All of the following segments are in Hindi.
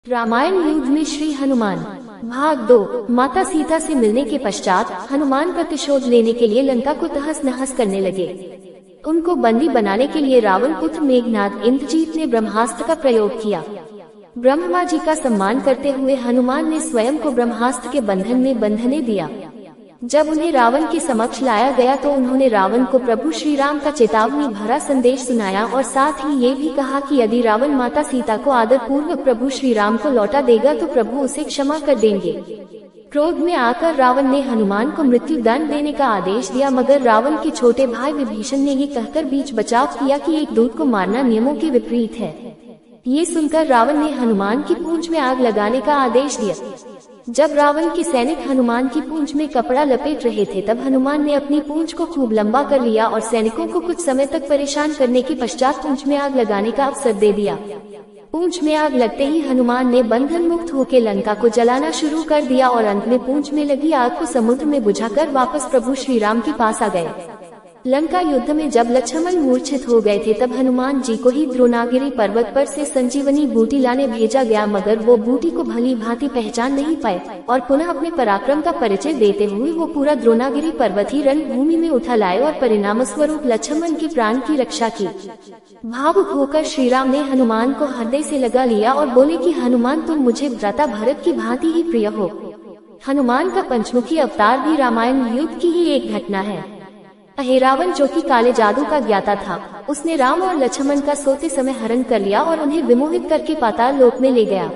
रामायण युद्ध में श्री हनुमान भाग 2। माता सीता से मिलने के पश्चात हनुमान प्रतिशोध लेने के लिए लंका को तहस नहस करने लगे। उनको बंदी बनाने के लिए रावण पुत्र मेघनाद इंद्रजीत ने ब्रह्मास्त्र का प्रयोग किया। ब्रह्मा जी का सम्मान करते हुए हनुमान ने स्वयं को ब्रह्मास्त्र के बंधन में बंधने दिया। जब उन्हें रावण के समक्ष लाया गया तो उन्होंने रावण को प्रभु श्री राम का चेतावनी भरा संदेश सुनाया और साथ ही ये भी कहा कि यदि रावण माता सीता को आदर पूर्वक प्रभु श्री राम को लौटा देगा तो प्रभु उसे क्षमा कर देंगे। क्रोध में आकर रावण ने हनुमान को मृत्यु दंड देने का आदेश दिया, मगर रावण के छोटे भाई विभीषण ने ये कहकर बीच बचाव किया कि एक दूत को मारना नियमों के विपरीत है। ये सुनकर रावण ने हनुमान की पूंछ में आग लगाने का आदेश दिया। जब रावण के सैनिक हनुमान की पूंछ में कपड़ा लपेट रहे थे तब हनुमान ने अपनी पूंछ को खूब लंबा कर लिया और सैनिकों को कुछ समय तक परेशान करने के पश्चात पूंछ में आग लगाने का अवसर दे दिया। पूंछ में आग लगते ही हनुमान ने बंधन मुक्त होकर लंका को जलाना शुरू कर दिया और अंत में पूंछ में लगी आग को समुद्र में बुझाकर वापस प्रभु श्री राम के पास आ गए। लंका युद्ध में जब लक्ष्मण मूर्छित हो गए थे तब हनुमान जी को ही द्रोणागिरी पर्वत पर से संजीवनी बूटी लाने भेजा गया, मगर वो बूटी को भली भांति पहचान नहीं पाए और पुनः अपने पराक्रम का परिचय देते हुए वो पूरा द्रोणागिरी पर्वत ही रणभूमि में उठा लाए और परिणाम स्वरूप लक्ष्मण के प्राण की रक्षा की। भावुक होकर श्री राम ने हनुमान को हृदय से लगा लिया और बोले कि हनुमान, तुम मुझे भ्राता भरत की भांति ही प्रिय हो। हनुमान का पंचमुखी अवतार भी रामायण युद्ध की ही एक घटना है। रावण जो कि काले जादू का ज्ञाता था, उसने राम और लक्ष्मण का सोते समय हरण कर लिया और उन्हें विमोहित करके पाताल लोक में ले गया।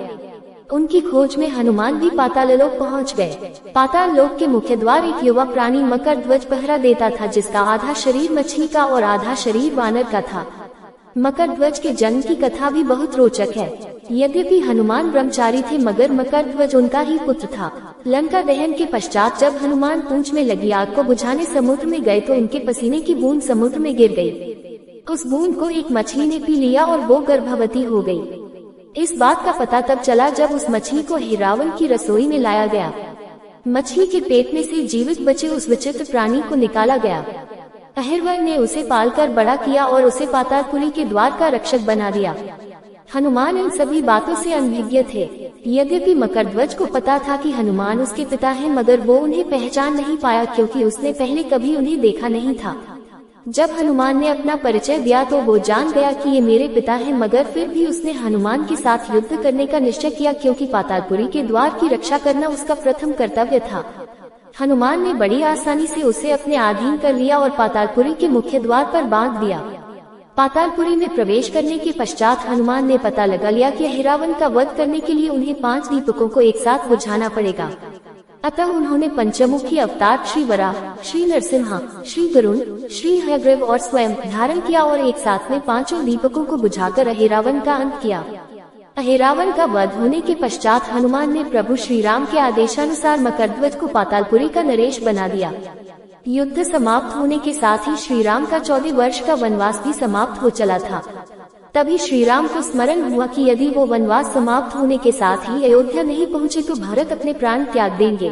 उनकी खोज में हनुमान भी पाताल लोक पहुँच गए। पाताल लोक के मुख्य द्वार एक युवा प्राणी मकरध्वज पहरा देता था, जिसका आधा शरीर मछली का और आधा शरीर वानर का था। मकरध्वज के जन्म की कथा भी बहुत रोचक है। यद्यपि हनुमान ब्रह्मचारी थे मगर मकरध्वज उनका ही पुत्र था। लंका दहन के पश्चात जब हनुमान पूंछ में लगी आग को बुझाने समुद्र में गए तो उनके पसीने की बूंद समुद्र में गिर गई। उस बूंद को एक मछली ने पी लिया और वो गर्भवती हो गई। इस बात का पता तब चला जब उस मछली को रावण की रसोई में लाया गया। मछली के पेट में से जीवित बचे उस विचित्र प्राणी को निकाला गया। अहिरवर ने उसे पालकर बड़ा किया और उसे पातालपुरी के द्वार का रक्षक बना दिया। हनुमान इन सभी बातों से अनभिज्ञ थे। यद्यपि मकरध्वज को पता था कि हनुमान उसके पिता हैं, मगर वो उन्हें पहचान नहीं पाया क्योंकि उसने पहले कभी उन्हें देखा नहीं था। जब हनुमान ने अपना परिचय दिया तो वो जान गया कि ये मेरे पिता हैं, मगर फिर भी उसने हनुमान के साथ युद्ध करने का निश्चय किया क्योंकि पातालपुरी के द्वार की रक्षा करना उसका प्रथम कर्तव्य था। हनुमान ने बड़ी आसानी से उसे अपने अधीन कर लिया और पातालपुरी के मुख्य द्वार पर बांध दिया। पातालपुरी में प्रवेश करने के पश्चात हनुमान ने पता लगा लिया कि रावण का वध करने के लिए उन्हें 5 दीपकों को एक साथ बुझाना पड़ेगा। अतः उन्होंने पंचमुखी अवतार श्री वराह, श्री नरसिम्हा, श्री गरुण, श्री हयग्रीव और स्वयं धारण किया और एक साथ में 5 दीपकों को बुझाकर रावण का अंत किया। रावण का वध होने के पश्चात हनुमान ने प्रभु श्री राम के आदेशानुसार मकरध्वज को पातालपुरी का नरेश बना दिया। युद्ध समाप्त होने के साथ ही श्री राम का 14 वर्ष का वनवास भी समाप्त हो चला था। तभी श्री राम को स्मरण हुआ कि यदि वो वनवास समाप्त होने के साथ ही अयोध्या नहीं पहुँचे तो भरत अपने प्राण त्याग देंगे।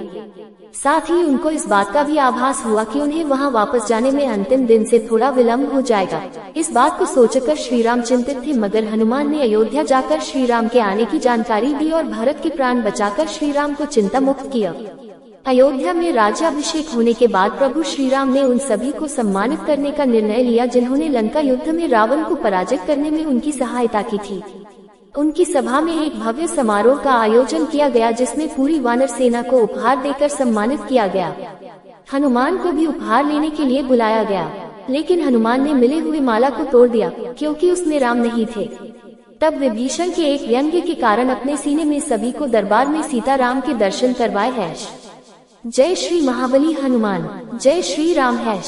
साथ ही उनको इस बात का भी आभास हुआ कि उन्हें वहां वापस जाने में अंतिम दिन से थोड़ा विलंब हो जाएगा। इस बात को सोचकर श्री राम चिंतित थे, मगर हनुमान ने अयोध्या जाकर श्री राम के आने की जानकारी दी और भरत के प्राण बचाकर श्री राम को चिंता मुक्त किया। अयोध्या में राज्याभिषेक होने के बाद प्रभु श्री राम ने उन सभी को सम्मानित करने का निर्णय लिया जिन्होंने लंका युद्ध में रावण को पराजित करने में उनकी सहायता की थी। उनकी सभा में एक भव्य समारोह का आयोजन किया गया जिसमें पूरी वानर सेना को उपहार देकर सम्मानित किया गया। हनुमान को भी उपहार लेने के लिए बुलाया गया, लेकिन हनुमान ने मिले हुए माला को तोड़ दिया क्योंकि उसमें राम नहीं थे। तब विभीषण के एक व्यंग्य के कारण अपने सीने में सभी को दरबार में सीता राम के दर्शन करवाए हैं। जय श्री महाबली हनुमान, जय श्री राम है।